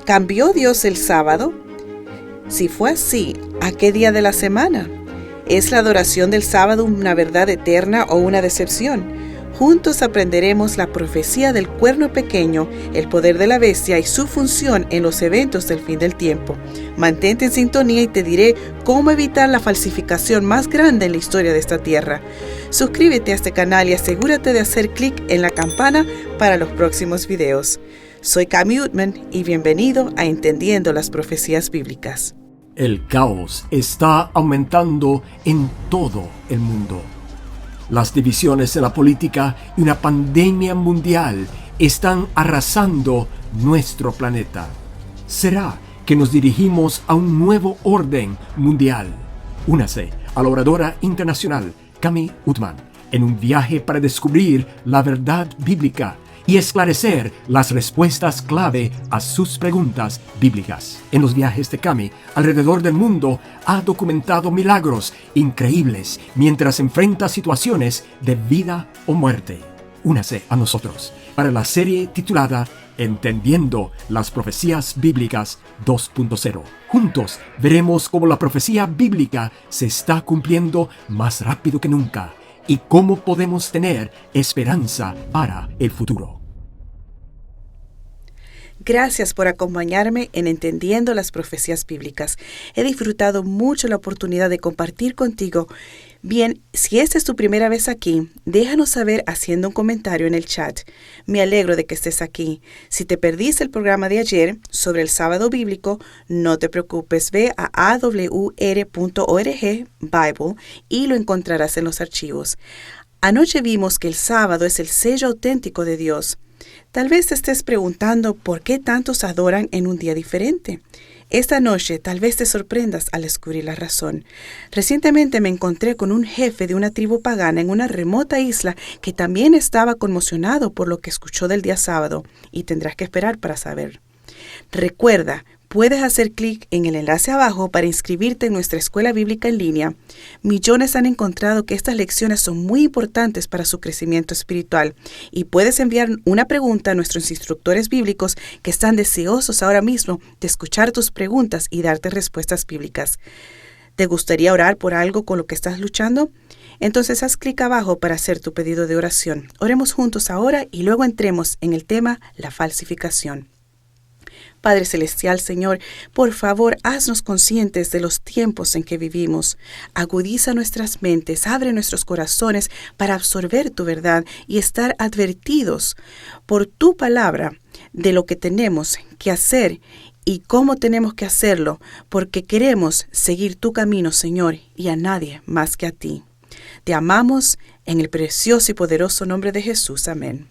¿Cambió Dios el sábado? Si fue así, ¿a qué día de la semana? ¿Es la adoración del sábado una verdad eterna o una decepción? Juntos aprenderemos la profecía del cuerno pequeño, el poder de la bestia y su función en los eventos del fin del tiempo. Mantente en sintonía y te diré cómo evitar la falsificación más grande en la historia de esta tierra. Suscríbete a este canal y asegúrate de hacer clic en la campana para los próximos videos. Soy Cami Utman y bienvenido a Entendiendo las Profecías Bíblicas. El caos está aumentando en todo el mundo. Las divisiones en la política y una pandemia mundial están arrasando nuestro planeta. ¿Será que nos dirigimos a un nuevo orden mundial? Únase a la oradora internacional Cami Utman en un viaje para descubrir la verdad bíblica y esclarecer las respuestas clave a sus preguntas bíblicas. En los viajes de Cami alrededor del mundo ha documentado milagros increíbles mientras enfrenta situaciones de vida o muerte. Únase a nosotros para la serie titulada Entendiendo las Profecías Bíblicas 2.0. Juntos veremos cómo la profecía bíblica se está cumpliendo más rápido que nunca y cómo podemos tener esperanza para el futuro. Gracias por acompañarme en Entendiendo las Profecías Bíblicas. He disfrutado mucho la oportunidad de compartir contigo. Bien, si esta es tu primera vez aquí, déjanos saber haciendo un comentario en el chat. Me alegro de que estés aquí. Si te perdiste el programa de ayer sobre el sábado bíblico, no te preocupes, ve a awr.org Bible y lo encontrarás en los archivos. Anoche vimos que el sábado es el sello auténtico de Dios. Tal vez te estés preguntando por qué tantos adoran en un día diferente. Esta noche tal vez te sorprendas al descubrir la razón. Recientemente me encontré con un jefe de una tribu pagana en una remota isla que también estaba conmocionado por lo que escuchó del día sábado, y tendrás que esperar para saber. Recuerda, puedes hacer clic en el enlace abajo para inscribirte en nuestra escuela bíblica en línea. Millones han encontrado que estas lecciones son muy importantes para su crecimiento espiritual y puedes enviar una pregunta a nuestros instructores bíblicos que están deseosos ahora mismo de escuchar tus preguntas y darte respuestas bíblicas. ¿Te gustaría orar por algo con lo que estás luchando? Entonces haz clic abajo para hacer tu pedido de oración. Oremos juntos ahora y luego entremos en el tema la falsificación. Padre Celestial, Señor, por favor, haznos conscientes de los tiempos en que vivimos. Agudiza nuestras mentes, abre nuestros corazones para absorber tu verdad y estar advertidos por tu palabra de lo que tenemos que hacer y cómo tenemos que hacerlo, porque queremos seguir tu camino, Señor, y a nadie más que a ti. Te amamos en el precioso y poderoso nombre de Jesús. Amén.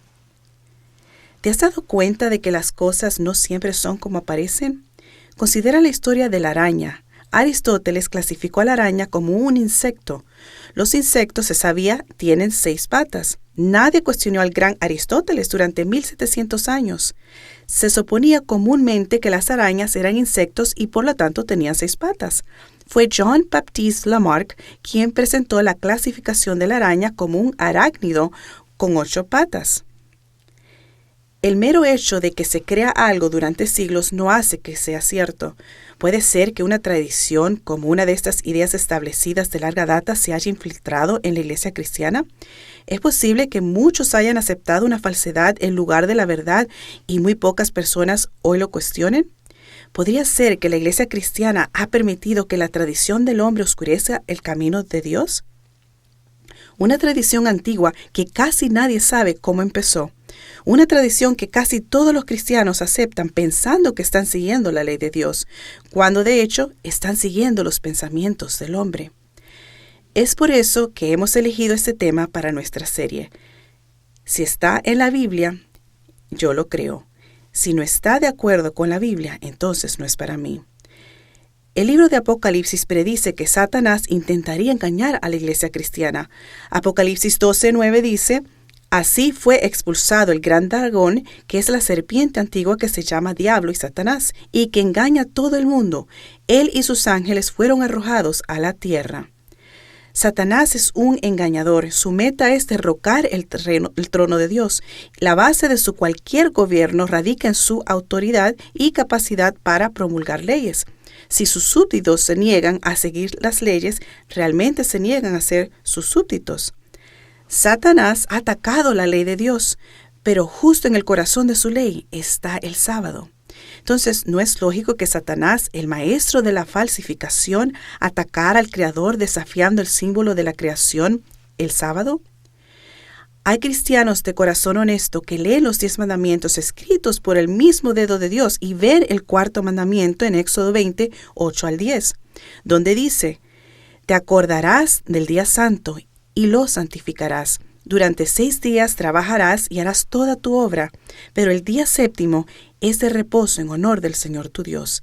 ¿Te has dado cuenta de que las cosas no siempre son como aparecen? Considera la historia de la araña. Aristóteles clasificó a la araña como un insecto. Los insectos, se sabía, tienen 6 patas. Nadie cuestionó al gran Aristóteles durante 1700 años. Se suponía comúnmente que las arañas eran insectos y por lo tanto tenían 6 patas. Fue Jean Baptiste Lamarck quien presentó la clasificación de la araña como un arácnido con 8 patas. El mero hecho de que se crea algo durante siglos no hace que sea cierto. Puede ser que una tradición como una de estas ideas establecidas de larga data se haya infiltrado en la iglesia cristiana. Es posible que muchos hayan aceptado una falsedad en lugar de la verdad y muy pocas personas hoy lo cuestionen. ¿Podría ser que la iglesia cristiana ha permitido que la tradición del hombre oscurezca el camino de Dios? Una tradición antigua que casi nadie sabe cómo empezó. Una tradición que casi todos los cristianos aceptan pensando que están siguiendo la ley de Dios, cuando de hecho están siguiendo los pensamientos del hombre. Es por eso que hemos elegido este tema para nuestra serie. Si está en la Biblia, yo lo creo. Si no está de acuerdo con la Biblia, entonces no es para mí. El libro de Apocalipsis predice que Satanás intentaría engañar a la iglesia cristiana. Apocalipsis 12:9 dice: Así fue expulsado el gran dragón, que es la serpiente antigua que se llama Diablo y Satanás, y que engaña a todo el mundo. Él y sus ángeles fueron arrojados a la tierra. Satanás es un engañador. Su meta es derrocar el trono de Dios. La base de su cualquier gobierno radica en su autoridad y capacidad para promulgar leyes. Si sus súbditos se niegan a seguir las leyes, realmente se niegan a ser sus súbditos. Satanás ha atacado la ley de Dios, pero justo en el corazón de su ley está el sábado. Entonces, ¿no es lógico que Satanás, el maestro de la falsificación, atacara al Creador desafiando el símbolo de la creación, el sábado? Hay cristianos de corazón honesto que leen los 10 mandamientos escritos por el mismo dedo de Dios y ven el cuarto mandamiento en Éxodo 20, 8 al 10, donde dice: «Te acordarás del día santo y lo santificarás. Durante 6 días trabajarás y harás toda tu obra, pero el día séptimo es de reposo en honor del Señor tu Dios».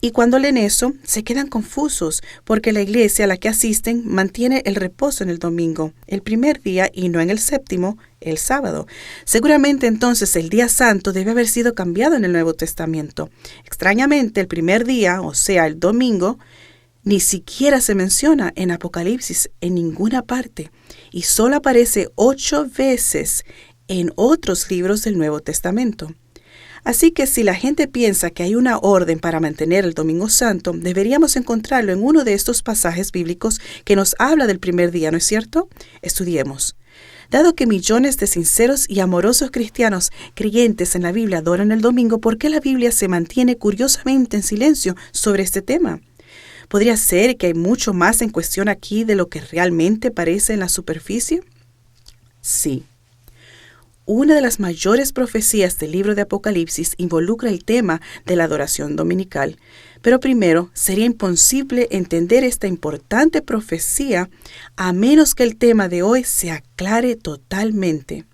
Y cuando leen eso, se quedan confusos, porque la iglesia a la que asisten mantiene el reposo en el domingo, el primer día, y no en el séptimo, el sábado. Seguramente entonces el día santo debe haber sido cambiado en el Nuevo Testamento. Extrañamente, el primer día, o sea, el domingo, ni siquiera se menciona en Apocalipsis en ninguna parte, y solo aparece 8 veces en otros libros del Nuevo Testamento. Así que si la gente piensa que hay una orden para mantener el Domingo Santo, deberíamos encontrarlo en uno de estos pasajes bíblicos que nos habla del primer día, ¿no es cierto? Estudiemos. Dado que millones de sinceros y amorosos cristianos creyentes en la Biblia adoran el domingo, ¿por qué la Biblia se mantiene curiosamente en silencio sobre este tema? ¿Podría ser que hay mucho más en cuestión aquí de lo que realmente parece en la superficie? Sí. Una de las mayores profecías del libro de Apocalipsis involucra el tema de la adoración dominical. Pero primero, sería imposible entender esta importante profecía a menos que el tema de hoy se aclare totalmente.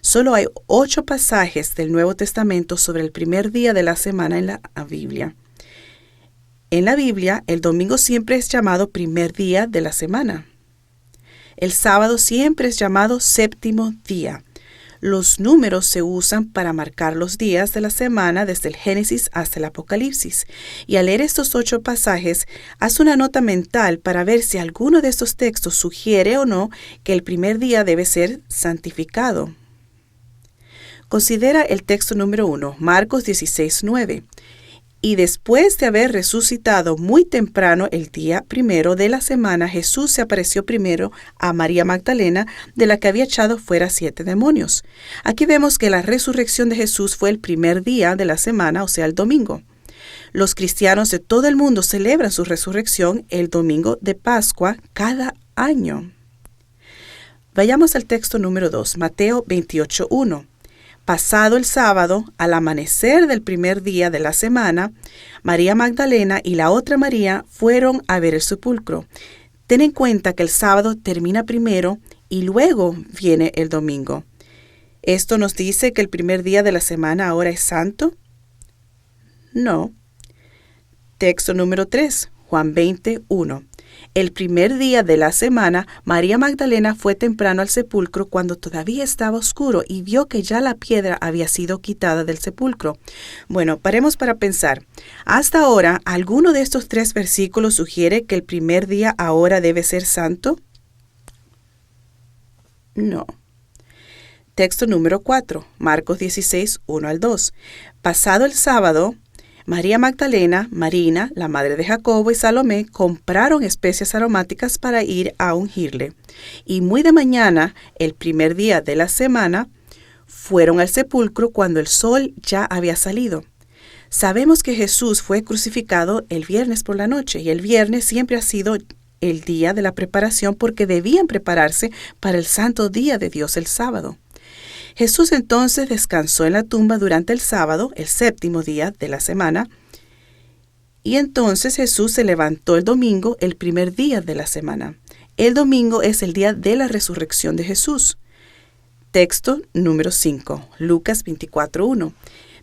Solo hay 8 pasajes del Nuevo Testamento sobre el primer día de la semana en la Biblia. En la Biblia, el domingo siempre es llamado primer día de la semana. El sábado siempre es llamado séptimo día. Los números se usan para marcar los días de la semana desde el Génesis hasta el Apocalipsis. Y al leer estos 8 pasajes, haz una nota mental para ver si alguno de estos textos sugiere o no que el primer día debe ser santificado. Considera el texto número 1, Marcos 16, 9. Y después de haber resucitado muy temprano el día primero de la semana, Jesús se apareció primero a María Magdalena, de la que había echado fuera 7 demonios. Aquí vemos que la resurrección de Jesús fue el primer día de la semana, o sea, el domingo. Los cristianos de todo el mundo celebran su resurrección el domingo de Pascua cada año. Vayamos al texto número 2, Mateo 28, 1. Pasado el sábado, al amanecer del primer día de la semana, María Magdalena y la otra María fueron a ver el sepulcro. Ten en cuenta que el sábado termina primero y luego viene el domingo. ¿Esto nos dice que el primer día de la semana ahora es santo? No. Texto número 3, Juan 20, 1. El primer día de la semana, María Magdalena fue temprano al sepulcro cuando todavía estaba oscuro y vio que ya la piedra había sido quitada del sepulcro. Bueno, paremos para pensar. Hasta ahora, ¿alguno de estos 3 versículos sugiere que el primer día ahora debe ser santo? No. Texto número 4, Marcos 16, 1 al 2. Pasado el sábado, María Magdalena, Marina, la madre de Jacobo y Salomé compraron especias aromáticas para ir a ungirle. Y muy de mañana, el primer día de la semana, fueron al sepulcro cuando el sol ya había salido. Sabemos que Jesús fue crucificado el viernes por la noche y el viernes siempre ha sido el día de la preparación porque debían prepararse para el santo día de Dios el sábado. Jesús entonces descansó en la tumba durante el sábado, el séptimo día de la semana, y entonces Jesús se levantó el domingo, el primer día de la semana. El domingo es el día de la resurrección de Jesús. Texto número 5, Lucas 24:1.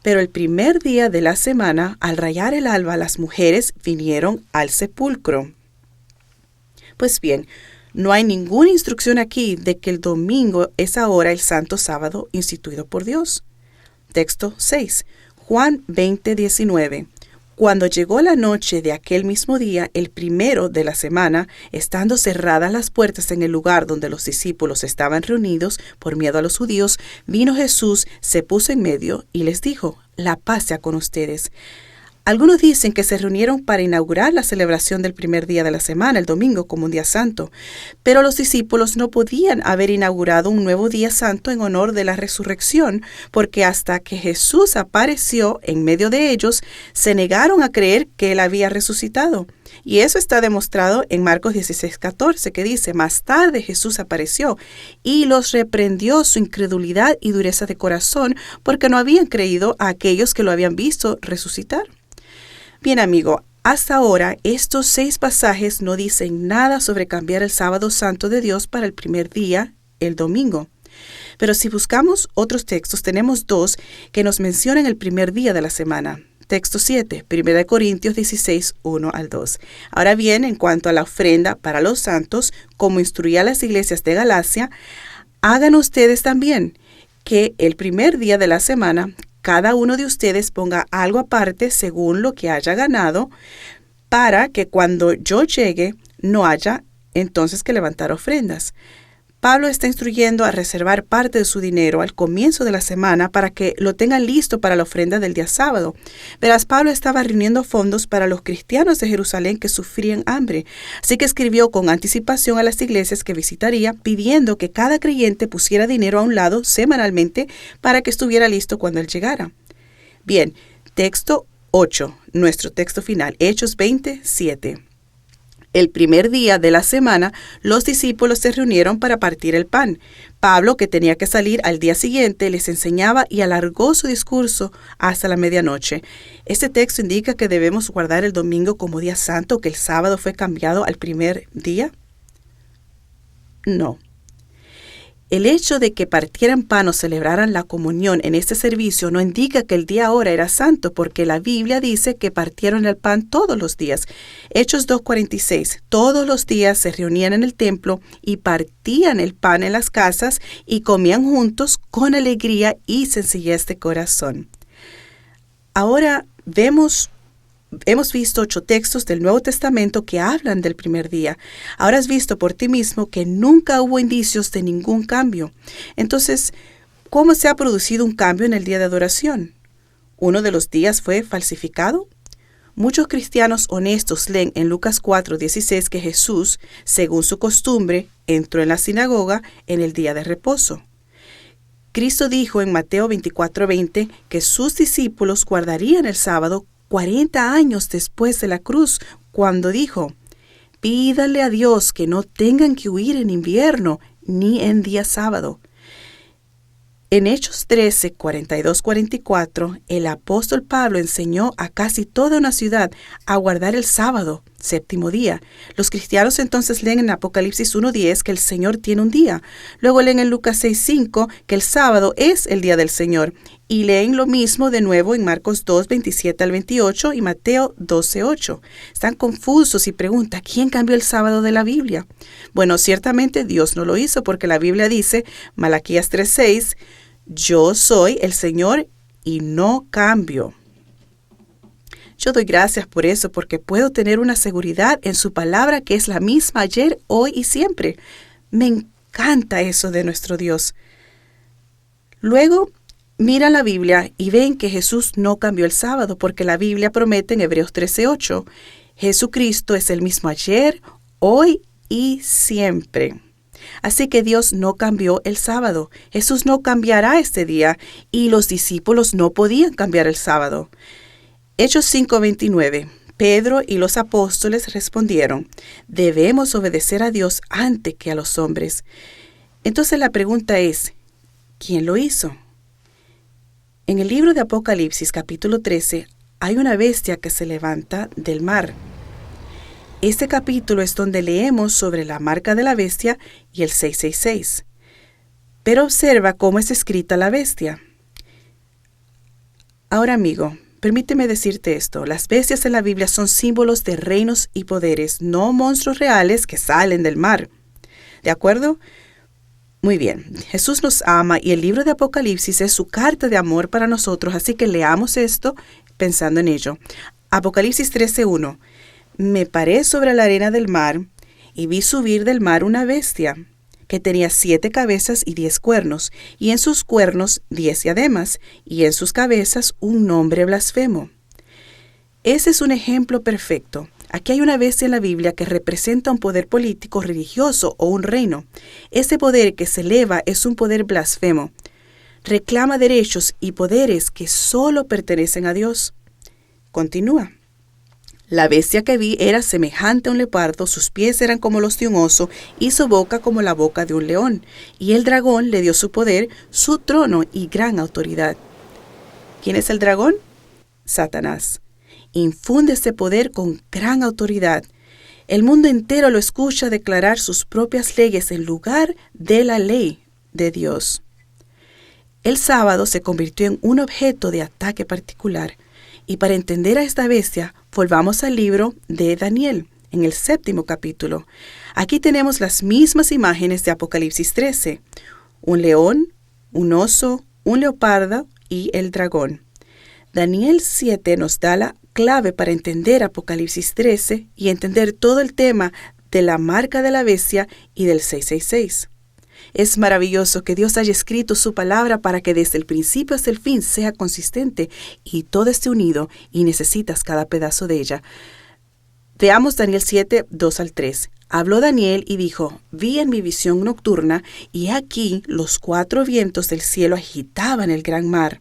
Pero el primer día de la semana, al rayar el alba, las mujeres vinieron al sepulcro. Pues bien, no hay ninguna instrucción aquí de que el domingo es ahora el santo sábado instituido por Dios. Texto 6. Juan 20:19. Cuando llegó la noche de aquel mismo día, el primero de la semana, estando cerradas las puertas en el lugar donde los discípulos estaban reunidos por miedo a los judíos, vino Jesús, se puso en medio y les dijo: la paz sea con ustedes. Algunos dicen que se reunieron para inaugurar la celebración del primer día de la semana, el domingo, como un día santo. Pero los discípulos no podían haber inaugurado un nuevo día santo en honor de la resurrección, porque hasta que Jesús apareció en medio de ellos, se negaron a creer que Él había resucitado. Y eso está demostrado en Marcos 16:14, que dice: más tarde Jesús apareció y los reprendió su incredulidad y dureza de corazón, porque no habían creído a aquellos que lo habían visto resucitar. Bien, amigo, hasta ahora estos 6 pasajes no dicen nada sobre cambiar el sábado santo de Dios para el primer día, el domingo. Pero si buscamos otros textos, tenemos 2 que nos mencionan el primer día de la semana. Texto 7, 1 Corintios 16, 1 al 2. Ahora bien, en cuanto a la ofrenda para los santos, como instruía a las iglesias de Galacia, hagan ustedes también que el primer día de la semana cada uno de ustedes ponga algo aparte según lo que haya ganado, para que cuando yo llegue no haya entonces que levantar ofrendas. Pablo está instruyendo a reservar parte de su dinero al comienzo de la semana para que lo tengan listo para la ofrenda del día sábado. Verás, Pablo estaba reuniendo fondos para los cristianos de Jerusalén que sufrían hambre, así que escribió con anticipación a las iglesias que visitaría, pidiendo que cada creyente pusiera dinero a un lado semanalmente para que estuviera listo cuando él llegara. Bien, texto 8, nuestro texto final, Hechos 20:7. El primer día de la semana, los discípulos se reunieron para partir el pan. Pablo, que tenía que salir al día siguiente, les enseñaba y alargó su discurso hasta la medianoche. Este texto indica que debemos guardar el domingo como día santo, que el sábado fue cambiado al primer día. No. El hecho de que partieran pan o celebraran la comunión en este servicio no indica que el día ahora era santo, porque la Biblia dice que partieron el pan todos los días. Hechos 2:46. Todos los días se reunían en el templo y partían el pan en las casas y comían juntos con alegría y sencillez de corazón. Ahora hemos visto 8 textos del Nuevo Testamento que hablan del primer día. Ahora has visto por ti mismo que nunca hubo indicios de ningún cambio. Entonces, ¿cómo se ha producido un cambio en el día de adoración? ¿Uno de los días fue falsificado? Muchos cristianos honestos leen en Lucas 4:16 que Jesús, según su costumbre, entró en la sinagoga en el día de reposo. Cristo dijo en Mateo 24:20 que sus discípulos guardarían el sábado 40 años después de la cruz, cuando dijo: pídale a Dios que no tengan que huir en invierno ni en día sábado. En Hechos 13, 42-44, el apóstol Pablo enseñó a casi toda una ciudad a guardar el sábado, séptimo día. Los cristianos entonces leen en Apocalipsis 1:10 que el Señor tiene un día. Luego leen en Lucas 6:5 que el sábado es el día del Señor. Y leen lo mismo de nuevo en Marcos 2:27-28 y Mateo 12:8. Están confusos y preguntan: ¿quién cambió el sábado de la Biblia? Bueno, ciertamente Dios no lo hizo, porque la Biblia dice, Malaquías 3:6, yo soy el Señor y no cambio. Yo doy gracias por eso, porque puedo tener una seguridad en su palabra que es la misma ayer, hoy y siempre. Me encanta eso de nuestro Dios. Luego, miran la Biblia y ven que Jesús no cambió el sábado, porque la Biblia promete en Hebreos 13:8, Jesucristo es el mismo ayer, hoy y siempre. Así que Dios no cambió el sábado. Jesús no cambiará este día y los discípulos no podían cambiar el sábado. Hechos 5:29. Pedro y los apóstoles respondieron: debemos obedecer a Dios antes que a los hombres. Entonces la pregunta es: ¿quién lo hizo? En el libro de Apocalipsis, capítulo 13, hay una bestia que se levanta del mar. Este capítulo es donde leemos sobre la marca de la bestia y el 666. Pero observa cómo es escrita la bestia. Ahora, amigo, permíteme decirte esto: las bestias en la Biblia son símbolos de reinos y poderes, no monstruos reales que salen del mar. ¿De acuerdo? Muy bien, Jesús nos ama y el libro de Apocalipsis es su carta de amor para nosotros, así que leamos esto pensando en ello. Apocalipsis 13:1. Me paré sobre la arena del mar y vi subir del mar una bestia que tenía 7 cabezas y 10 cuernos, y en sus cuernos 10 diademas, y en sus cabezas un nombre blasfemo. Ese es un ejemplo perfecto. Aquí hay una bestia en la Biblia que representa un poder político, religioso o un reino. Ese poder que se eleva es un poder blasfemo. Reclama derechos y poderes que solo pertenecen a Dios. Continúa. La bestia que vi era semejante a un leopardo, sus pies eran como los de un oso y su boca como la boca de un león. Y el dragón le dio su poder, su trono y gran autoridad. ¿Quién es el dragón? Satanás. Infunde ese poder con gran autoridad. El mundo entero lo escucha declarar sus propias leyes en lugar de la ley de Dios. El sábado se convirtió en un objeto de ataque particular. Y para entender a esta bestia, volvamos al libro de Daniel, en el 7º capítulo. Aquí tenemos las mismas imágenes de Apocalipsis 13. Un león, un oso, un leopardo y el dragón. Daniel 7 nos da la clave para entender Apocalipsis 13 y entender todo el tema de la marca de la bestia y del 666. Es maravilloso que Dios haya escrito su palabra para que desde el principio hasta el fin sea consistente y todo esté unido y necesitas cada pedazo de ella. Veamos Daniel 7, 2 al 3. Habló Daniel y dijo, vi en mi visión nocturna y aquí los 4 vientos del cielo agitaban el gran mar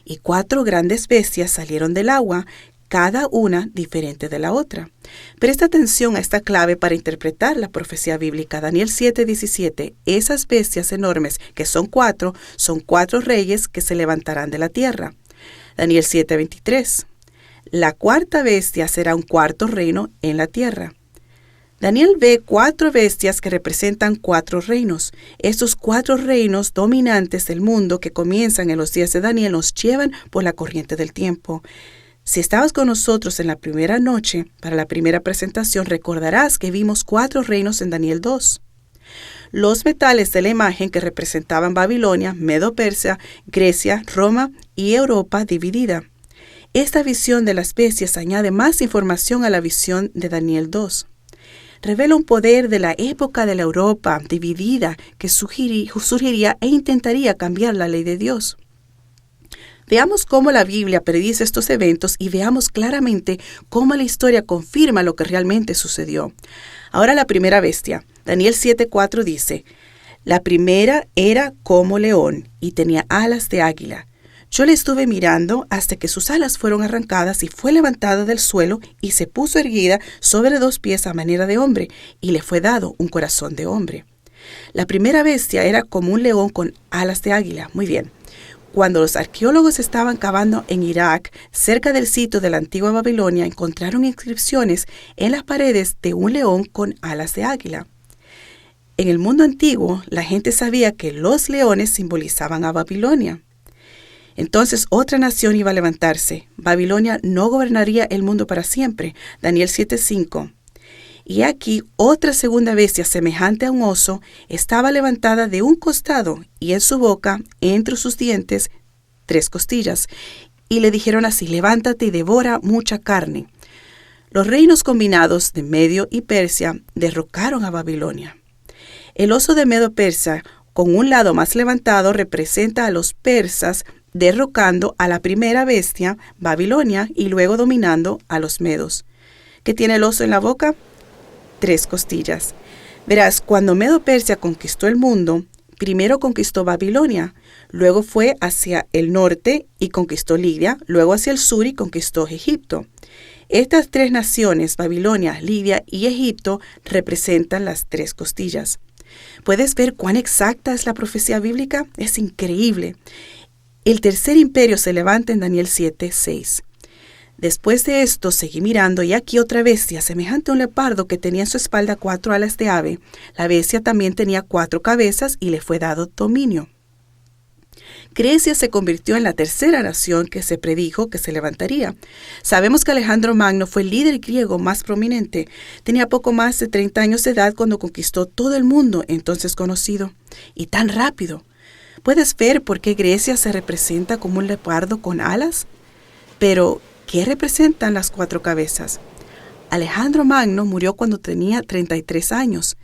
y 4 grandes bestias salieron del agua, cada una diferente de la otra. Presta atención a esta clave para interpretar la profecía bíblica. Daniel 7:17. Esas bestias enormes, que son 4, son 4 reyes que se levantarán de la tierra. Daniel 7:23. La cuarta bestia será un cuarto reino en la tierra. Daniel ve 4 bestias que representan 4 reinos. Estos 4 reinos dominantes del mundo que comienzan en los días de Daniel nos llevan por la corriente del tiempo. Si estabas con nosotros en la primera noche, para la primera presentación, recordarás que vimos 4 reinos en Daniel 2. Los metales de la imagen que representaban Babilonia, Medo-Persia, Grecia, Roma y Europa dividida. Esta visión de las bestias añade más información a la visión de Daniel 2. Revela un poder de la época de la Europa dividida que surgiría e intentaría cambiar la ley de Dios. Veamos cómo la Biblia predice estos eventos y veamos claramente cómo la historia confirma lo que realmente sucedió. Ahora la primera bestia. Daniel 7:4 dice, la primera era como león y tenía alas de águila. Yo le estuve mirando hasta que sus alas fueron arrancadas y fue levantada del suelo y se puso erguida sobre 2 pies a manera de hombre y le fue dado un corazón de hombre. La primera bestia era como un león con alas de águila. Muy bien. Cuando los arqueólogos estaban cavando en Irak, cerca del sitio de la antigua Babilonia, encontraron inscripciones en las paredes de un león con alas de águila. En el mundo antiguo, la gente sabía que los leones simbolizaban a Babilonia. Entonces otra nación iba a levantarse. Babilonia no gobernaría el mundo para siempre. Daniel 7:5. Y aquí otra segunda bestia semejante a un oso estaba levantada de un costado y en su boca, entre sus dientes, 3 costillas. Y le dijeron así, levántate y devora mucha carne. Los reinos combinados de Medio y Persia derrocaron a Babilonia. El oso de Medo-Persia, con un lado más levantado, representa a los persas derrocando a la primera bestia, Babilonia, y luego dominando a los medos. ¿Qué tiene el oso en la boca? 3 costillas. Verás, cuando Medo-Persia conquistó el mundo, primero conquistó Babilonia, luego fue hacia el norte y conquistó Lidia, luego hacia el sur y conquistó Egipto. Estas 3 naciones, Babilonia, Lidia y Egipto, representan las 3 costillas. ¿Puedes ver cuán exacta es la profecía bíblica? Es increíble. El tercer imperio se levanta en Daniel 7:6. Después de esto seguí mirando y aquí otra bestia, semejante a un leopardo que tenía en su espalda 4 alas de ave. La bestia también tenía 4 cabezas y le fue dado dominio. Grecia se convirtió en la tercera nación que se predijo que se levantaría. Sabemos que Alejandro Magno fue el líder griego más prominente. Tenía poco más de 30 años de edad cuando conquistó todo el mundo entonces conocido. Y tan rápido. ¿Puedes ver por qué Grecia se representa como un leopardo con alas? Pero ¿Qué representan las 4 cabezas? Alejandro Magno murió cuando tenía 33 años.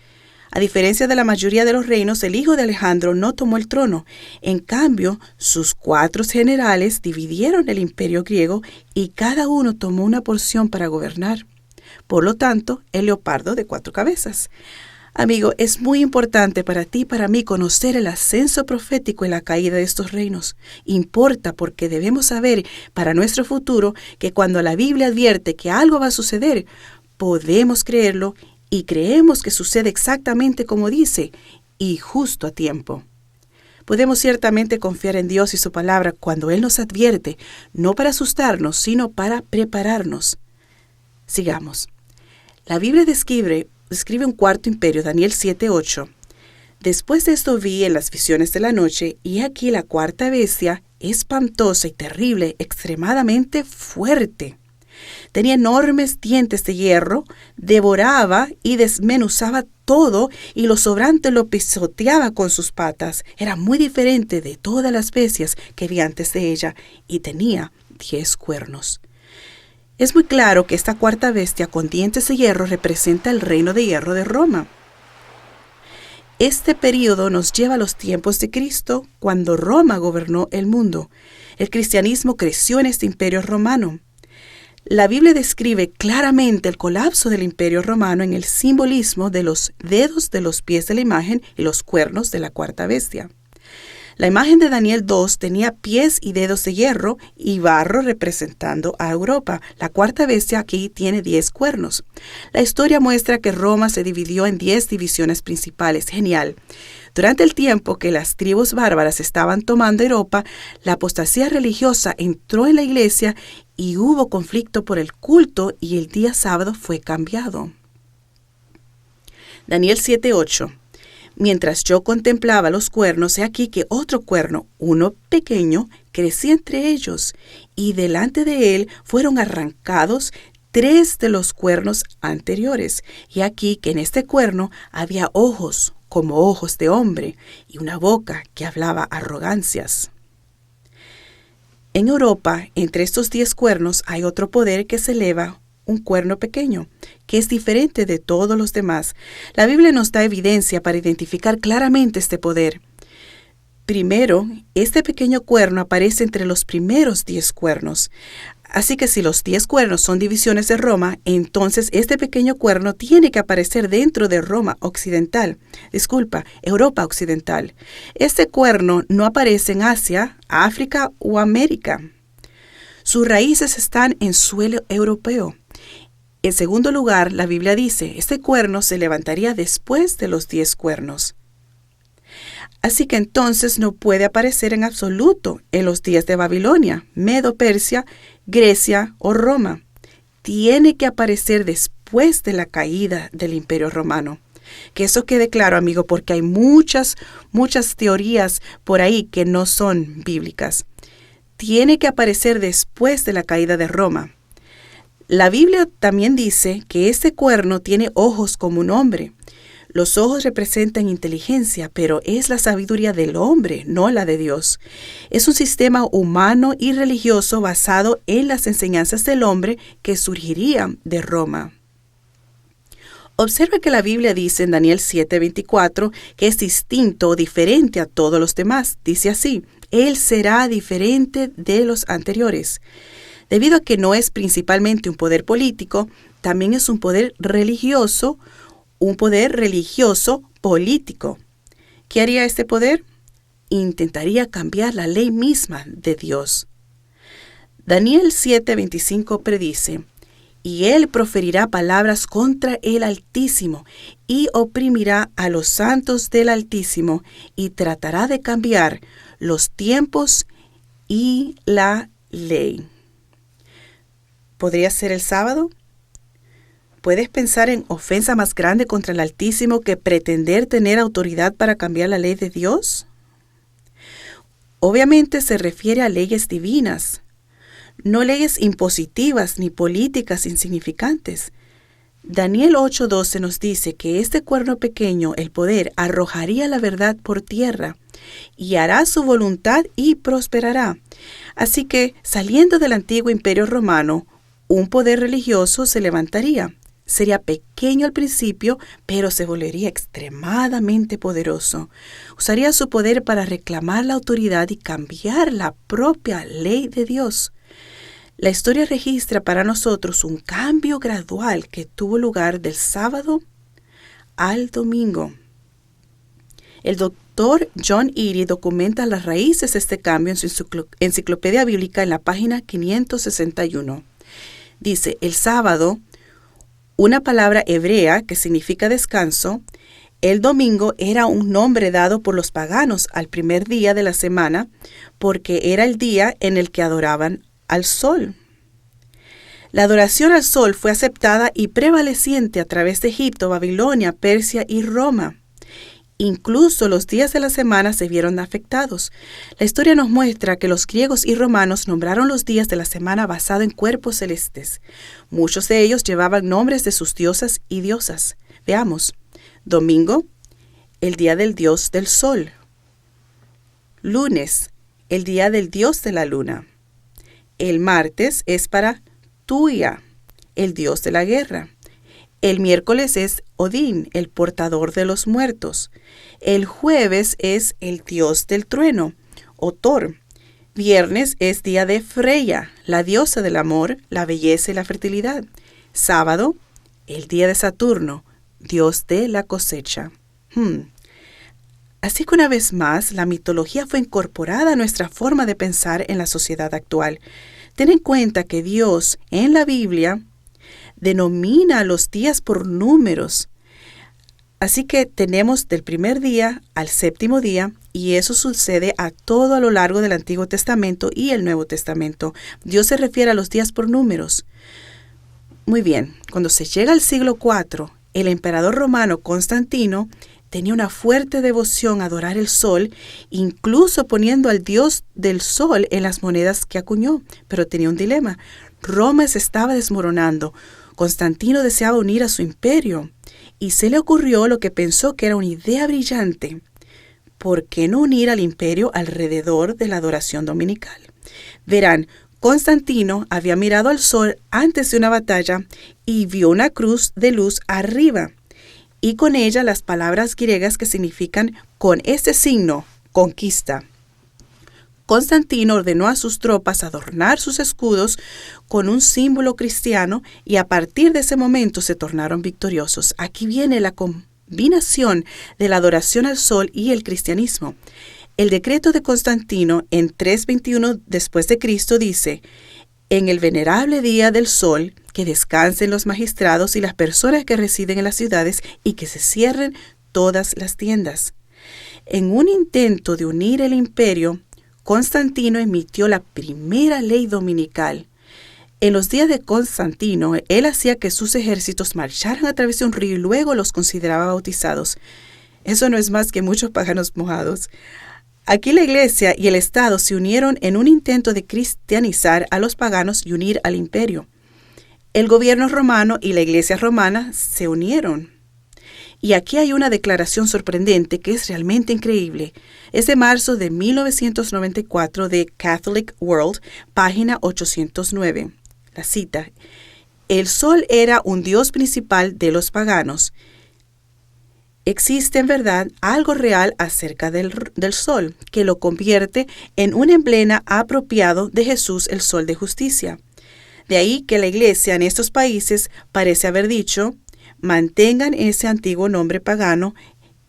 A diferencia de la mayoría de los reinos, el hijo de Alejandro no tomó el trono. En cambio, sus 4 generales dividieron el imperio griego y cada uno tomó una porción para gobernar. Por lo tanto, el leopardo de 4 cabezas. Amigo, es muy importante para ti y para mí conocer el ascenso profético y la caída de estos reinos. Importa porque debemos saber para nuestro futuro que cuando la Biblia advierte que algo va a suceder, podemos creerlo y creemos que sucede exactamente como dice y justo a tiempo. Podemos ciertamente confiar en Dios y su palabra cuando Él nos advierte, no para asustarnos, sino para prepararnos. Sigamos. La Biblia describe un cuarto imperio, Daniel 7:8. Después de esto vi en las visiones de la noche, y aquí la cuarta bestia, espantosa y terrible, extremadamente fuerte. Tenía enormes dientes de hierro, devoraba y desmenuzaba todo, y lo sobrante lo pisoteaba con sus patas. Era muy diferente de todas las bestias que vi antes de ella, y tenía 10 cuernos. Es muy claro que esta cuarta bestia con dientes de hierro representa el reino de hierro de Roma. Este período nos lleva a los tiempos de Cristo, cuando Roma gobernó el mundo. El cristianismo creció en este imperio romano. La Biblia describe claramente el colapso del imperio romano en el simbolismo de los dedos de los pies de la imagen y los cuernos de la cuarta bestia. La imagen de Daniel 2 tenía pies y dedos de hierro y barro representando a Europa. La cuarta bestia aquí tiene 10 cuernos. La historia muestra que Roma se dividió en 10 divisiones principales. Genial. Durante el tiempo que las tribus bárbaras estaban tomando Europa, la apostasía religiosa entró en la iglesia y hubo conflicto por el culto y el día sábado fue cambiado. Daniel 7:8. Mientras yo contemplaba los cuernos, he aquí que otro cuerno, uno pequeño, crecía entre ellos, y delante de él fueron arrancados 3 de los cuernos anteriores. Y aquí que en este cuerno había ojos como ojos de hombre, y una boca que hablaba arrogancias. En Europa, entre estos 10 cuernos, hay otro poder que se eleva, un cuerno pequeño, que es diferente de todos los demás. La Biblia nos da evidencia para identificar claramente este poder. Primero, este pequeño cuerno aparece entre los primeros 10 cuernos. Así que si los 10 cuernos son divisiones de Roma, entonces este pequeño cuerno tiene que aparecer dentro de Europa Occidental. Este cuerno no aparece en Asia, África o América. Sus raíces están en suelo europeo. En segundo lugar, la Biblia dice, este cuerno se levantaría después de los 10 cuernos. Así que entonces no puede aparecer en absoluto en los días de Babilonia, Medo-Persia, Grecia o Roma. Tiene que aparecer después de la caída del Imperio Romano. Que eso quede claro, amigo, porque hay muchas teorías por ahí que no son bíblicas. Tiene que aparecer después de la caída de Roma. La Biblia también dice que este cuerno tiene ojos como un hombre. Los ojos representan inteligencia, pero es la sabiduría del hombre, no la de Dios. Es un sistema humano y religioso basado en las enseñanzas del hombre que surgirían de Roma. Observa que la Biblia dice en Daniel 7:24 que es distinto o diferente a todos los demás. Dice así, Él será diferente de los anteriores. Debido a que no es principalmente un poder político, también es un poder religioso político. ¿Qué haría este poder? Intentaría cambiar la ley misma de Dios. Daniel 7:25 predice, y él proferirá palabras contra el Altísimo, y oprimirá a los santos del Altísimo, y tratará de cambiar los tiempos y la ley. ¿Podría ser el sábado? ¿Puedes pensar en ofensa más grande contra el Altísimo que pretender tener autoridad para cambiar la ley de Dios? Obviamente se refiere a leyes divinas, no leyes impositivas ni políticas insignificantes. Daniel 8:12 nos dice que este cuerno pequeño, el poder, arrojaría la verdad por tierra. y hará su voluntad y prosperará. Así que, saliendo del antiguo imperio romano, un poder religioso se levantaría. Sería pequeño al principio, pero se volvería extremadamente poderoso. Usaría su poder para reclamar la autoridad y cambiar la propia ley de Dios. La historia registra para nosotros un cambio gradual que tuvo lugar del sábado al domingo. El doctor John Eadie documenta las raíces de este cambio en su enciclopedia bíblica en la página 561. Dice, el sábado, una palabra hebrea que significa descanso, el domingo era un nombre dado por los paganos al primer día de la semana porque era el día en el que adoraban al sol. La adoración al sol fue aceptada y prevaleciente a través de Egipto, Babilonia, Persia y Roma. Incluso los días de la semana se vieron afectados. La historia nos muestra que los griegos y romanos nombraron los días de la semana basado en cuerpos celestes. Muchos de ellos llevaban nombres de sus diosas y diosas. Veamos. Domingo, el día del dios del sol. Lunes, el día del dios de la luna. El martes es para Tuia, el dios de la guerra. El miércoles es Odín, el portador de los muertos. El jueves es el dios del trueno, o Thor. Viernes es día de Freya, la diosa del amor, la belleza y la fertilidad. Sábado, el día de Saturno, dios de la cosecha. Así que una vez más, la mitología fue incorporada a nuestra forma de pensar en la sociedad actual. Ten en cuenta que Dios, en la Biblia, denomina a los días por números. Así que tenemos del primer día al séptimo día, y eso sucede a todo a lo largo del Antiguo Testamento y el Nuevo Testamento. Dios se refiere a los días por números. Muy bien, cuando se llega al siglo IV, el emperador romano Constantino tenía una fuerte devoción a adorar el sol, incluso poniendo al dios del sol en las monedas que acuñó. Pero tenía un dilema. Roma se estaba desmoronando. Constantino deseaba unir a su imperio y se le ocurrió lo que pensó que era una idea brillante. ¿Por qué no unir al imperio alrededor de la adoración dominical? Verán, Constantino había mirado al sol antes de una batalla y vio una cruz de luz arriba, y con ella las palabras griegas que significan con este signo, conquista. Constantino ordenó a sus tropas adornar sus escudos con un símbolo cristiano y a partir de ese momento se tornaron victoriosos. Aquí viene la combinación de la adoración al sol y el cristianismo. El decreto de Constantino en 321 después de Cristo dice: en el venerable día del sol, que descansen los magistrados y las personas que residen en las ciudades y que se cierren todas las tiendas. En un intento de unir el imperio, Constantino emitió la primera ley dominical. En los días de Constantino, él hacía que sus ejércitos marcharan a través de un río y luego los consideraba bautizados. Eso no es más que muchos pájaros mojados. Aquí la iglesia y el Estado se unieron en un intento de cristianizar a los paganos y unir al imperio. El gobierno romano y la iglesia romana se unieron. Y aquí hay una declaración sorprendente que es realmente increíble. Es de marzo de 1994 de Catholic World, página 809. La cita: el sol era un dios principal de los paganos. Existe en verdad algo real acerca del sol, que lo convierte en un emblema apropiado de Jesús, el sol de justicia. De ahí que la iglesia en estos países parece haber dicho: mantengan ese antiguo nombre pagano,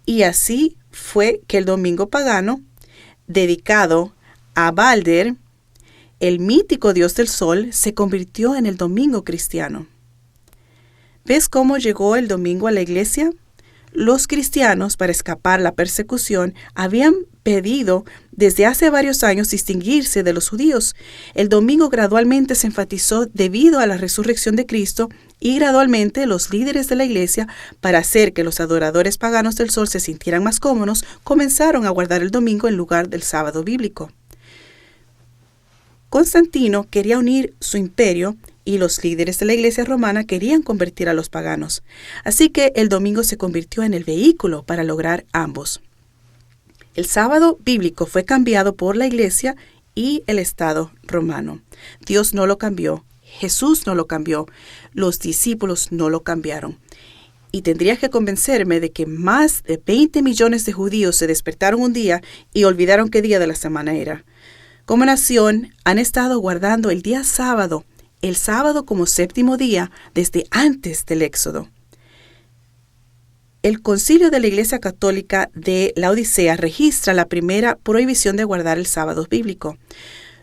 y así fue que el domingo pagano, dedicado a Balder, el mítico dios del sol, se convirtió en el domingo cristiano. ¿Ves cómo llegó el domingo a la iglesia? Los cristianos, para escapar la persecución, habían pedido desde hace varios años distinguirse de los judíos. El domingo gradualmente se enfatizó debido a la resurrección de Cristo y gradualmente los líderes de la iglesia, para hacer que los adoradores paganos del sol se sintieran más cómodos, comenzaron a guardar el domingo en lugar del sábado bíblico. Constantino quería unir su imperio y los líderes de la iglesia romana querían convertir a los paganos. Así que el domingo se convirtió en el vehículo para lograr ambos. El sábado bíblico fue cambiado por la Iglesia y el Estado romano. Dios no lo cambió, Jesús no lo cambió, los discípulos no lo cambiaron. Y tendría que convencerme de que más de 20 millones de judíos se despertaron un día y olvidaron qué día de la semana era. Como nación, han estado guardando el día sábado, el sábado como séptimo día, desde antes del Éxodo. El Concilio de la Iglesia Católica de Laodicea registra la primera prohibición de guardar el sábado bíblico.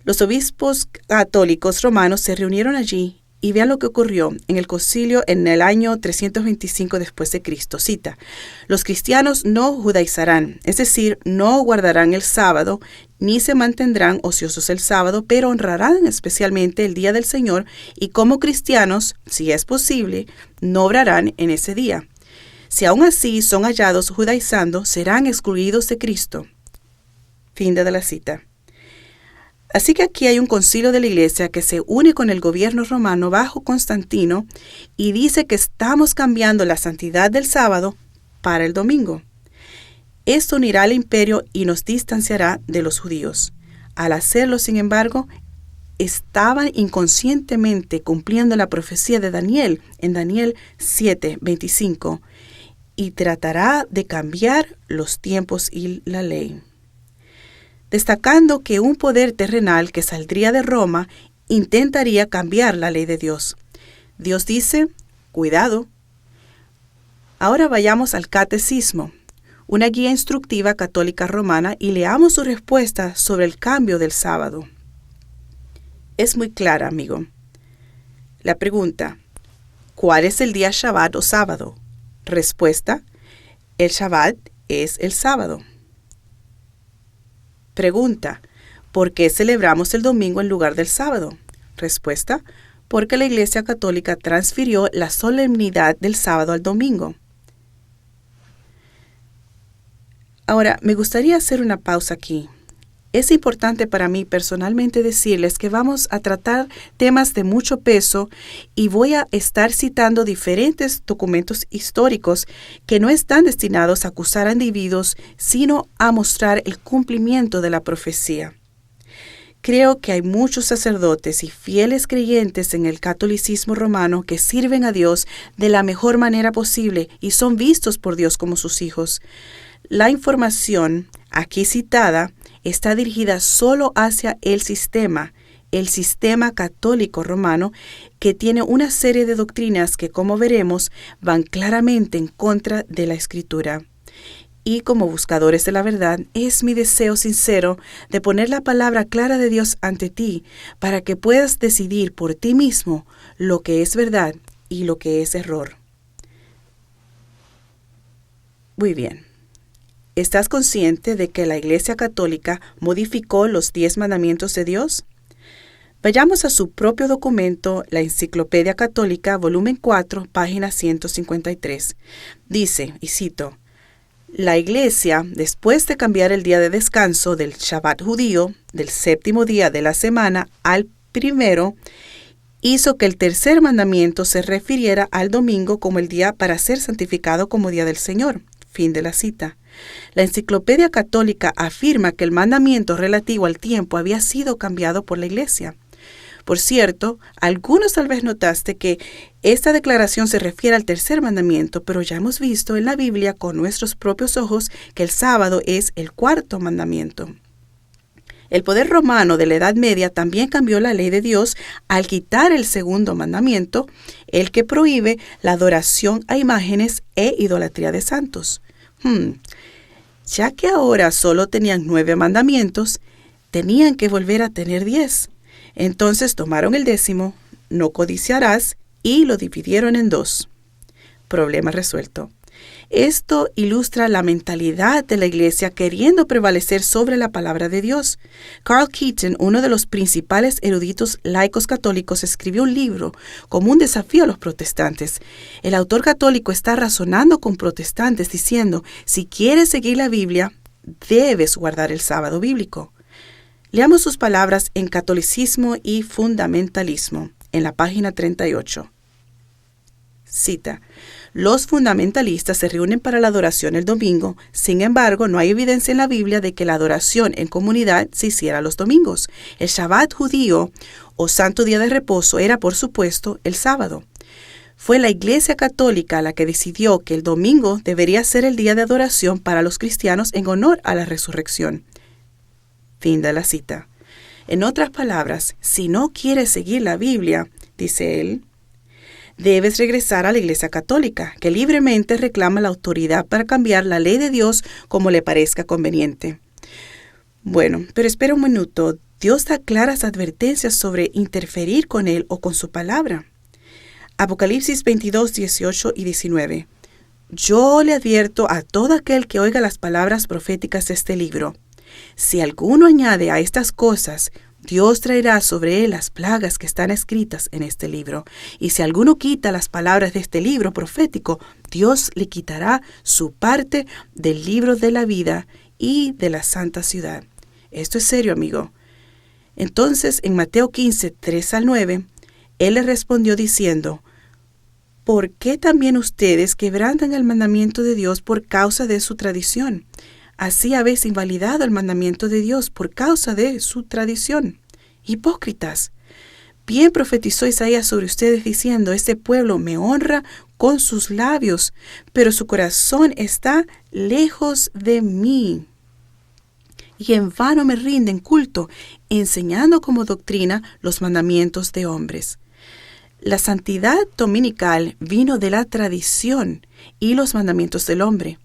Los obispos católicos romanos se reunieron allí y vean lo que ocurrió en el concilio en el año 325 después de Cristo. Cita: los cristianos no judaizarán, es decir, no guardarán el sábado, ni se mantendrán ociosos el sábado, pero honrarán especialmente el día del Señor, y como cristianos, si es posible, no obrarán en ese día. Si aún así son hallados judaizando, serán excluidos de Cristo. Fin de la cita. Así que aquí hay un concilio de la Iglesia que se une con el gobierno romano bajo Constantino y dice que estamos cambiando la santidad del sábado para el domingo. Esto unirá al imperio y nos distanciará de los judíos. Al hacerlo, sin embargo, estaban inconscientemente cumpliendo la profecía de Daniel en Daniel 7:25 y tratará de cambiar los tiempos y la ley, destacando que un poder terrenal que saldría de Roma intentaría cambiar la ley de Dios. Dios dice: cuidado. Ahora vayamos al Catecismo, una guía instructiva católica romana, y leamos su respuesta sobre el cambio del sábado. Es muy clara, amigo. La pregunta: ¿cuál es el día Shabbat o sábado? Respuesta: el Shabbat es el sábado. Pregunta: ¿por qué celebramos el domingo en lugar del sábado? Respuesta: porque la Iglesia Católica transfirió la solemnidad del sábado al domingo. Ahora, me gustaría hacer una pausa aquí. Es importante para mí personalmente decirles que vamos a tratar temas de mucho peso y voy a estar citando diferentes documentos históricos que no están destinados a acusar a individuos, sino a mostrar el cumplimiento de la profecía. Creo que hay muchos sacerdotes y fieles creyentes en el catolicismo romano que sirven a Dios de la mejor manera posible y son vistos por Dios como sus hijos. La información aquí citada está dirigida solo hacia el sistema católico romano, que tiene una serie de doctrinas que, como veremos, van claramente en contra de la Escritura. Y como buscadores de la verdad, es mi deseo sincero de poner la palabra clara de Dios ante ti para que puedas decidir por ti mismo lo que es verdad y lo que es error. Muy bien. ¿Estás consciente de que la Iglesia Católica modificó los 10 mandamientos de Dios? Vayamos a su propio documento, la Enciclopedia Católica, volumen 4, página 153. Dice, y cito: la Iglesia, después de cambiar el día de descanso del Shabbat judío, del séptimo día de la semana, al primero, hizo que el tercer mandamiento se refiriera al domingo como el día para ser santificado como día del Señor. Fin de la cita. La Enciclopedia Católica afirma que el mandamiento relativo al tiempo había sido cambiado por la Iglesia. Por cierto, algunos tal vez notaste que esta declaración se refiere al tercer mandamiento, pero ya hemos visto en la Biblia con nuestros propios ojos que el sábado es el cuarto mandamiento. El poder romano de la Edad Media también cambió la ley de Dios al quitar el segundo mandamiento, el que prohíbe la adoración a imágenes e idolatría de santos. Ya que ahora solo tenían 9 mandamientos, tenían que volver a tener 10. Entonces tomaron el 10º, no codiciarás, y lo dividieron en 2. Problema resuelto. Esto ilustra la mentalidad de la Iglesia queriendo prevalecer sobre la palabra de Dios. Carl Keaton, uno de los principales eruditos laicos católicos, escribió un libro como un desafío a los protestantes. El autor católico está razonando con protestantes diciendo: si quieres seguir la Biblia, debes guardar el sábado bíblico. Leamos sus palabras en Catolicismo y Fundamentalismo, en la página 38. Cita: los fundamentalistas se reúnen para la adoración el domingo. Sin embargo, no hay evidencia en la Biblia de que la adoración en comunidad se hiciera los domingos. El Shabbat judío, o santo día de reposo, era, por supuesto, el sábado. Fue la Iglesia Católica la que decidió que el domingo debería ser el día de adoración para los cristianos en honor a la resurrección. Fin de la cita. En otras palabras, si no quieres seguir la Biblia, dice él, debes regresar a la Iglesia Católica, que libremente reclama la autoridad para cambiar la ley de Dios como le parezca conveniente. Bueno, pero espera un minuto. Dios da claras advertencias sobre interferir con Él o con su palabra. Apocalipsis 22, 18 y 19. Yo le advierto a todo aquel que oiga las palabras proféticas de este libro. Si alguno añade a estas cosas, Dios traerá sobre él las plagas que están escritas en este libro. Y si alguno quita las palabras de este libro profético, Dios le quitará su parte del libro de la vida y de la santa ciudad. Esto es serio, amigo. Entonces, en Mateo 15, 3 al 9, él le respondió diciendo: ¿por qué también ustedes quebrantan el mandamiento de Dios por causa de su tradición? Así habéis invalidado el mandamiento de Dios por causa de su tradición. Hipócritas. Bien profetizó Isaías sobre ustedes diciendo: este pueblo me honra con sus labios, pero su corazón está lejos de mí. Y en vano me rinden culto, enseñando como doctrina los mandamientos de hombres. La santidad dominical vino de la tradición y los mandamientos del hombre.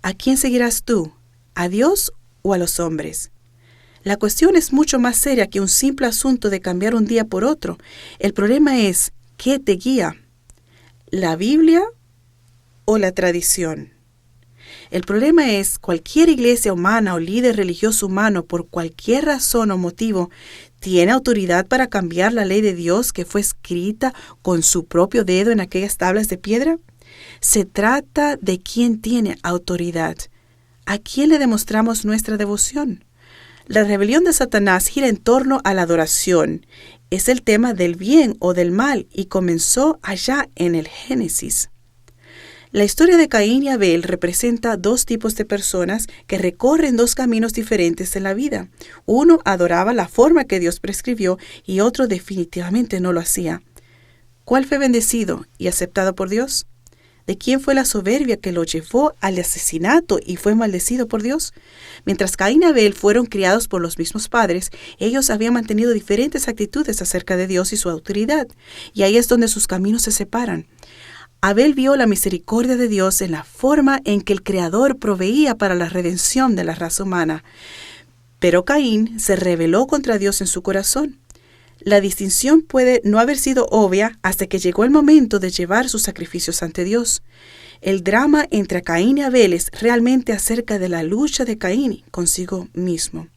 ¿A quién seguirás tú? ¿A Dios o a los hombres? La cuestión es mucho más seria que un simple asunto de cambiar un día por otro. El problema es, ¿qué te guía? ¿La Biblia o la tradición? El problema es, cualquier iglesia humana o líder religioso humano, por cualquier razón o motivo, ¿tiene autoridad para cambiar la ley de Dios que fue escrita con su propio dedo en aquellas tablas de piedra? Se trata de quién tiene autoridad. ¿A quién le demostramos nuestra devoción? La rebelión de Satanás gira en torno a la adoración. Es el tema del bien o del mal y comenzó allá en el Génesis. La historia de Caín y Abel representa dos tipos de personas que recorren dos caminos diferentes en la vida. Uno adoraba la forma que Dios prescribió y otro definitivamente no lo hacía. ¿Cuál fue bendecido y aceptado por Dios? ¿De quién fue la soberbia que lo llevó al asesinato y fue maldecido por Dios? Mientras Caín y Abel fueron criados por los mismos padres, ellos habían mantenido diferentes actitudes acerca de Dios y su autoridad, y ahí es donde sus caminos se separan. Abel vio la misericordia de Dios en la forma en que el Creador proveía para la redención de la raza humana, pero Caín se rebeló contra Dios en su corazón. La distinción puede no haber sido obvia hasta que llegó el momento de llevar sus sacrificios ante Dios. El drama entre Caín y Abel es realmente acerca de la lucha de Caín consigo mismo.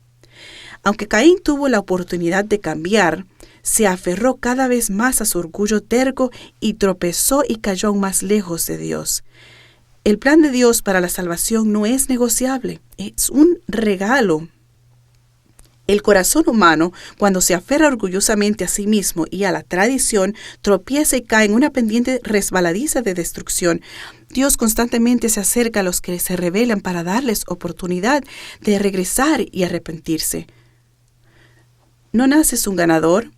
Aunque Caín tuvo la oportunidad de cambiar, se aferró cada vez más a su orgullo terco y tropezó y cayó aún más lejos de Dios. El plan de Dios para la salvación no es negociable, es un regalo. El corazón humano, cuando se aferra orgullosamente a sí mismo y a la tradición, tropieza y cae en una pendiente resbaladiza de destrucción. Dios constantemente se acerca a los que se rebelan para darles oportunidad de regresar y arrepentirse. No naces un ganador,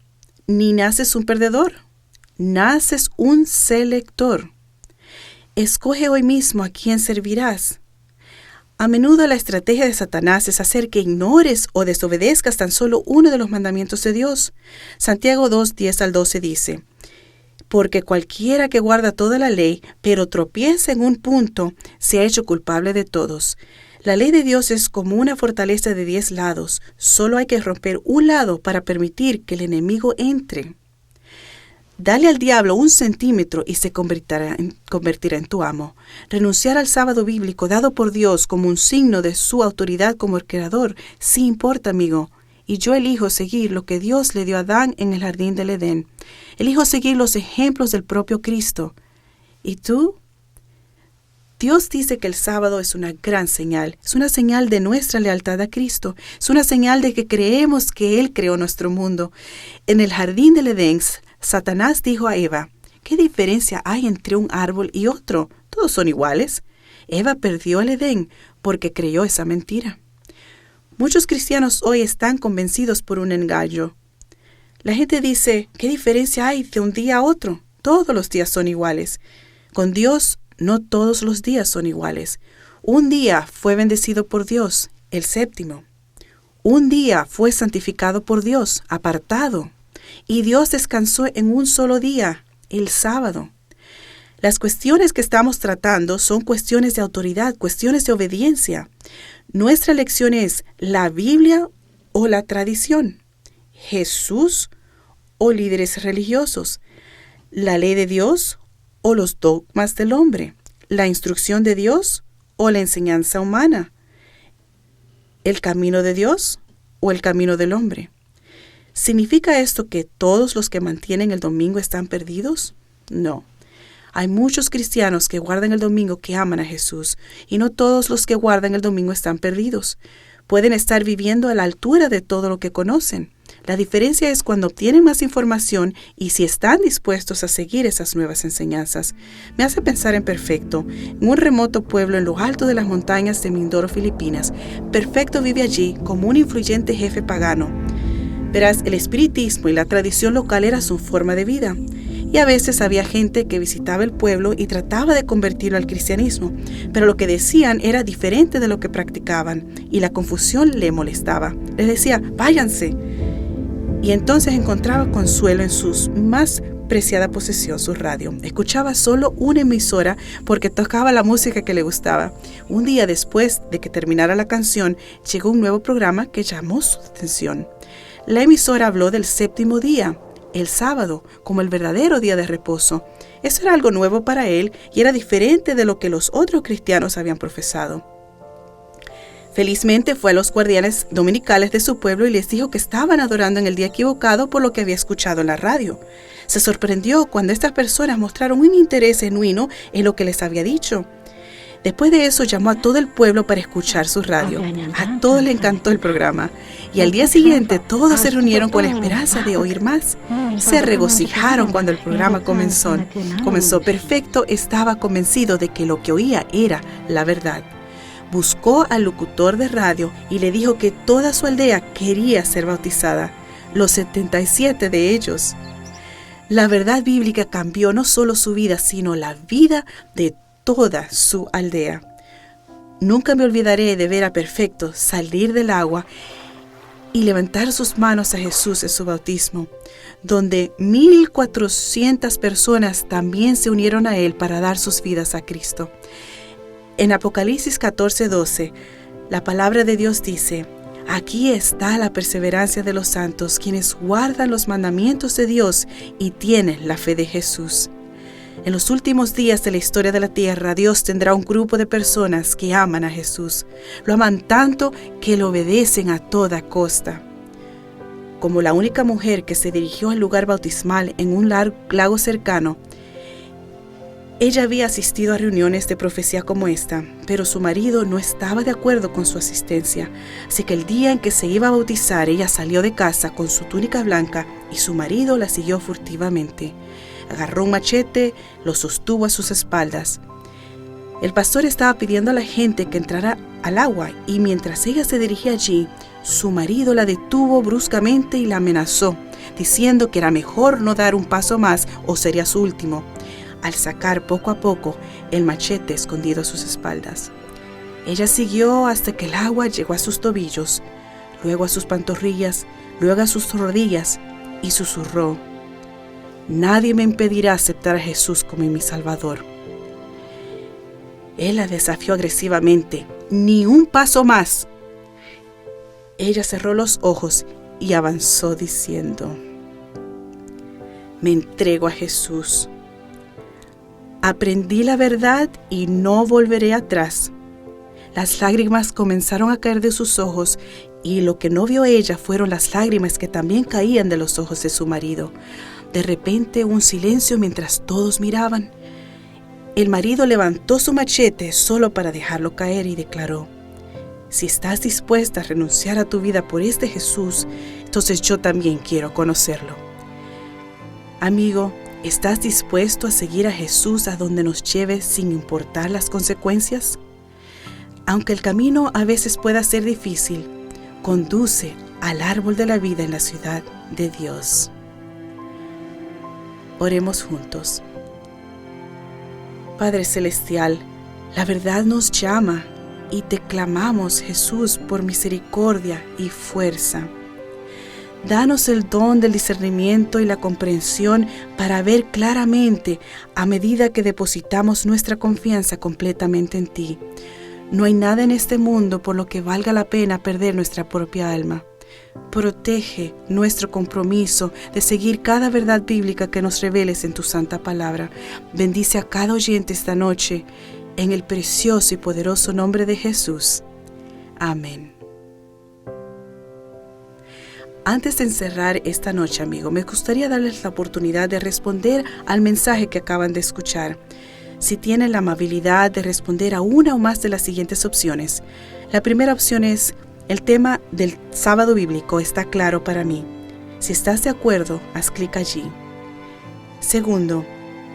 ni naces un perdedor. Naces un selector. Escoge hoy mismo a quién servirás. A menudo la estrategia de Satanás es hacer que ignores o desobedezcas tan solo uno de los mandamientos de Dios. Santiago 2, 10 al 12 dice: porque cualquiera que guarda toda la ley, pero tropieza en un punto, se ha hecho culpable de todos. La ley de Dios es como una fortaleza de 10 lados. Solo hay que romper un lado para permitir que el enemigo entre. Dale al diablo 1 centímetro y se convertirá en tu amo. Renunciar al sábado bíblico dado por Dios como un signo de su autoridad como el creador, sí importa, amigo. Y yo elijo seguir lo que Dios le dio a Adán en el jardín del Edén. Elijo seguir los ejemplos del propio Cristo. ¿Y tú? Dios dice que el sábado es una gran señal. Es una señal de nuestra lealtad a Cristo. Es una señal de que creemos que Él creó nuestro mundo. En el jardín del Edén, Satanás dijo a Eva: ¿Qué diferencia hay entre un árbol y otro? Todos son iguales. Eva perdió el Edén porque creyó esa mentira. Muchos cristianos hoy están convencidos por un engaño. La gente dice, ¿qué diferencia hay de un día a otro? Todos los días son iguales. Con Dios, no todos los días son iguales. Un día fue bendecido por Dios, el séptimo. Un día fue santificado por Dios, apartado. Y Dios descansó en un solo día, el sábado. Las cuestiones que estamos tratando son cuestiones de autoridad, cuestiones de obediencia. Nuestra elección es la Biblia o la tradición, Jesús o líderes religiosos, la ley de Dios o los dogmas del hombre, la instrucción de Dios o la enseñanza humana, el camino de Dios o el camino del hombre. ¿Significa esto que todos los que mantienen el domingo están perdidos? No. Hay muchos cristianos que guardan el domingo que aman a Jesús, y no todos los que guardan el domingo están perdidos. Pueden estar viviendo a la altura de todo lo que conocen. La diferencia es cuando obtienen más información y si están dispuestos a seguir esas nuevas enseñanzas. Me hace pensar en Perfecto, en un remoto pueblo en lo alto de las montañas de Mindoro, Filipinas. Perfecto vive allí como un influyente jefe pagano. Verás, el espiritismo y la tradición local era su forma de vida. Y a veces había gente que visitaba el pueblo y trataba de convertirlo al cristianismo, pero lo que decían era diferente de lo que practicaban, y la confusión le molestaba. Les decía, váyanse. Y entonces encontraba consuelo en su más preciada posesión, su radio. Escuchaba solo una emisora porque tocaba la música que le gustaba. Un día después de que terminara la canción, llegó un nuevo programa que llamó su atención. La emisora habló del séptimo día, el sábado, como el verdadero día de reposo. Eso era algo nuevo para él y era diferente de lo que los otros cristianos habían profesado. Felizmente fue a los guardianes dominicales de su pueblo y les dijo que estaban adorando en el día equivocado por lo que había escuchado en la radio. Se sorprendió cuando estas personas mostraron un interés genuino en lo que les había dicho. Después de eso llamó a todo el pueblo para escuchar su radio. A todos les encantó el programa. Y al día siguiente todos se reunieron con la esperanza de oír más. Se regocijaron cuando el programa comenzó. Perfecto, estaba convencido de que lo que oía era la verdad. Buscó al locutor de radio y le dijo que toda su aldea quería ser bautizada. Los 77 de ellos. La verdad bíblica cambió no solo su vida, sino la vida de toda su aldea. Nunca me olvidaré de ver a Perfecto salir del agua y levantar sus manos a Jesús en su bautismo, donde 1,400 personas también se unieron a él para dar sus vidas a Cristo. En Apocalipsis 14:12, la palabra de Dios dice: aquí está la perseverancia de los santos, quienes guardan los mandamientos de Dios y tienen la fe de Jesús. En los últimos días de la historia de la tierra, Dios tendrá un grupo de personas que aman a Jesús. Lo aman tanto que lo obedecen a toda costa. Como la única mujer que se dirigió al lugar bautismal en un lago cercano, ella había asistido a reuniones de profecía como esta, pero su marido no estaba de acuerdo con su asistencia. Así que el día en que se iba a bautizar, ella salió de casa con su túnica blanca y su marido la siguió furtivamente. Agarró un machete, lo sostuvo a sus espaldas. El pastor estaba pidiendo a la gente que entrara al agua y mientras ella se dirigía allí, su marido la detuvo bruscamente y la amenazó, diciendo que era mejor no dar un paso más o sería su último, al sacar poco a poco el machete escondido a sus espaldas. Ella siguió hasta que el agua llegó a sus tobillos, luego a sus pantorrillas, luego a sus rodillas y susurró: nadie me impedirá aceptar a Jesús como mi Salvador. Él la desafió agresivamente: ni un paso más. Ella cerró los ojos y avanzó diciendo: me entrego a Jesús. Aprendí la verdad y no volveré atrás. Las lágrimas comenzaron a caer de sus ojos y lo que no vio ella fueron las lágrimas que también caían de los ojos de su marido. De repente un silencio mientras todos miraban. El marido levantó su machete solo para dejarlo caer y declaró: si estás dispuesta a renunciar a tu vida por este Jesús, entonces yo también quiero conocerlo. Amigo, ¿Estás dispuesto a seguir a Jesús a donde nos lleve sin importar las consecuencias? Aunque el camino a veces pueda ser difícil, conduce al árbol de la vida en la ciudad de Dios. Oremos juntos. Padre Celestial, la verdad nos llama y te clamamos, Jesús, por misericordia y fuerza. Danos el don del discernimiento y la comprensión para ver claramente a medida que depositamos nuestra confianza completamente en ti. No hay nada en este mundo por lo que valga la pena perder nuestra propia alma. Protege nuestro compromiso de seguir cada verdad bíblica que nos reveles en tu santa palabra. Bendice a cada oyente esta noche, en el precioso y poderoso nombre de Jesús. Amén. Antes de encerrar esta noche, amigo, me gustaría darles la oportunidad de responder al mensaje que acaban de escuchar. Si tienen la amabilidad de responder a una o más de las siguientes opciones. La primera opción es: el tema del sábado bíblico está claro para mí. Si estás de acuerdo, haz clic allí. Segundo,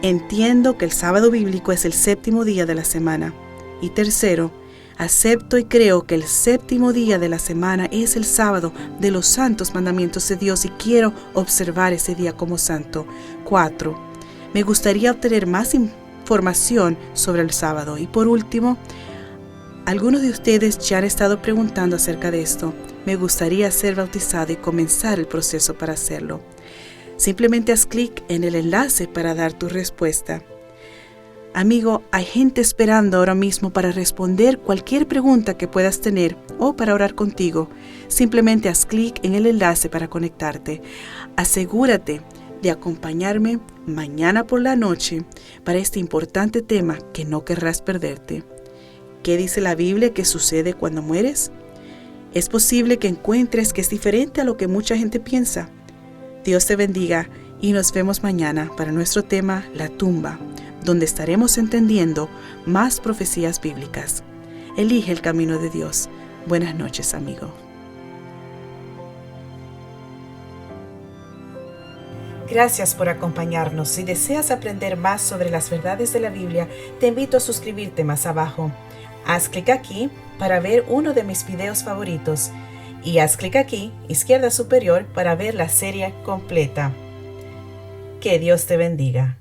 entiendo que el sábado bíblico es el séptimo día de la semana. Y tercero, acepto y creo que el séptimo día de la semana es el sábado de los santos mandamientos de Dios y quiero observar ese día como santo. 4. Me gustaría obtener más información sobre el sábado. Y por último, algunos de ustedes ya han estado preguntando acerca de esto. Me gustaría ser bautizado y comenzar el proceso para hacerlo. Simplemente haz clic en el enlace para dar tu respuesta. Amigo, hay gente esperando ahora mismo para responder cualquier pregunta que puedas tener o para orar contigo. Simplemente haz clic en el enlace para conectarte. Asegúrate de acompañarme mañana por la noche para este importante tema que no querrás perderte. ¿Qué dice la Biblia que sucede cuando mueres? Es posible que encuentres que es diferente a lo que mucha gente piensa. Dios te bendiga y nos vemos mañana para nuestro tema, la tumba, donde estaremos entendiendo más profecías bíblicas. Elige el camino de Dios. Buenas noches, amigo. Gracias por acompañarnos. Si deseas aprender más sobre las verdades de la Biblia, te invito a suscribirte más abajo. Haz clic aquí para ver uno de mis videos favoritos y haz clic aquí, izquierda superior, para ver la serie completa. Que Dios te bendiga.